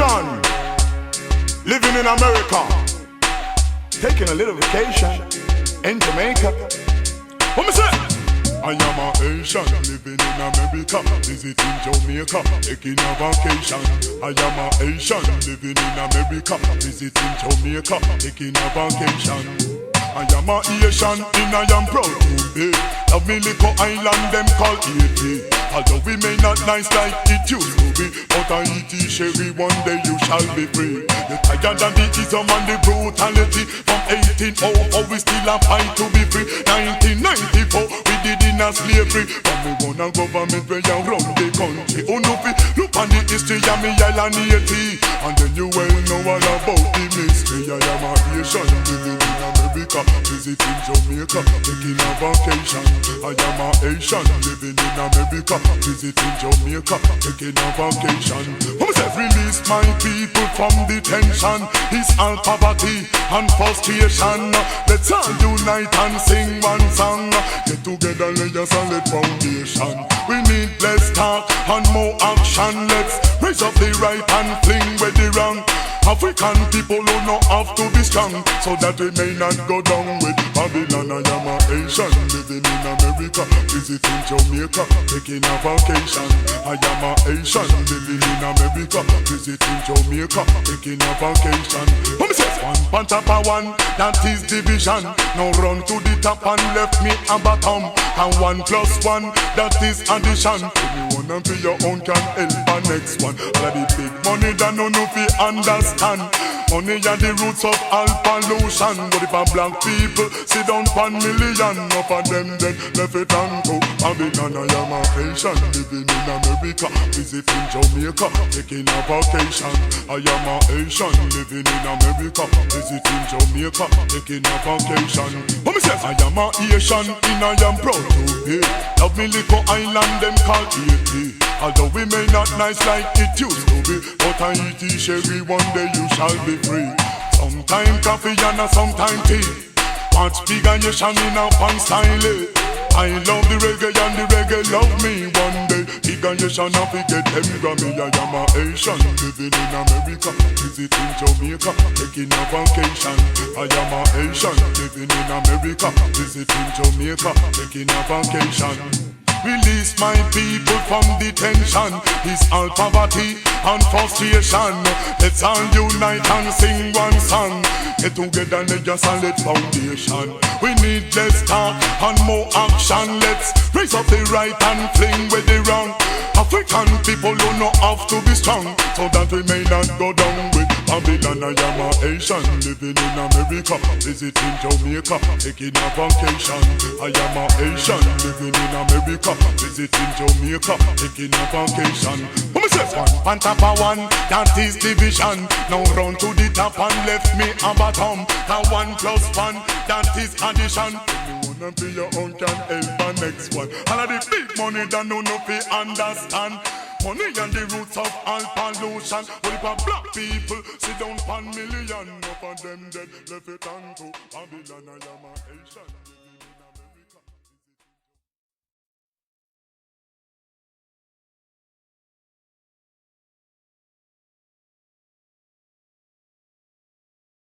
Asian, living in America, taking a little vacation in Jamaica. What me say? I am a Asian, living in America, visiting Jamaica, taking a vacation. I am a Asian, living in America, visiting Jamaica, taking a vacation. I am a Asian, and I am proud to be. Love me little island, them call Haiti. Although we may not nice like it used to be, but I eat sherry, one day you shall be free. The tired and the ism and the brutality. From 1804 we still a fight to be free. 1994 we did in a slavery. But we want a government where you run the country. Oh no, look on the history of me island Haiti, and then you will know all about the mystery. I am a Asian, living in America, visiting Jamaica, taking a vacation. I am a Asian, living in America, visiting Jamaica, taking a vacation. Release my people from detention. It's all poverty and frustration. Let's all unite and sing one song. Get together, lay a solid foundation. We need less talk and more action. Let's raise up the right and fling with the wrong. African people who know have to be strong, so that we may not go down with Babylon. I am a Asian, living in America, visiting Jamaica, taking a vacation. I am a Asian, living in America, visiting Jamaica, taking a vacation. Let me say, one on top of one, that is division. Now run to the top and left me a bottom. And 1 + 1, that is addition. Anyone and for your own can help the next one. All of the big money that none of you understand. Money are the roots of all pollution. But if a black people sit down 1 million, enough of them dead left it and go. Babylon, I am a Asian, living in America, visiting Jamaica, taking a vacation. I am a Asian, living in America, visiting Jamaica, taking a vacation. What me say? I am a Asian, and I am proud to be. Love me little island, them call Haiti. Although we may not nice like it used to be, but I eat sherry, one day you shall be free. Sometime coffee and sometime tea. Watch big and you shall in a fun style. I love the reggae and the reggae love me. One day big and you shall not forget them Grammy. I am a Asian, living in America, visiting Jamaica, taking a vacation. I am a Asian, living in America, visiting Jamaica, taking a vacation. Release my people from detention. It's all poverty and frustration. Let's all unite and sing one song. Get together, lay a solid foundation. We need less talk and more action. Let's raise up the right and fling with the wrong. African people who know have to be strong, so that we may not go down with Babylon. I am a Asian, living in America, visiting Jamaica, taking a vacation. I am a Asian, living in America, visiting Jamaica, taking a vacation. What me say? 1 on top of 1, that is division. Now run to the top and left me a bottom. And 1 + 1, that is addition. Anyone and for your own can help the next one. All of the big money that no fi understand. Money and the roots of all pollution. But if a black people sit down 1 million, enough of them dead left it and go. Babylon, I am a Asian.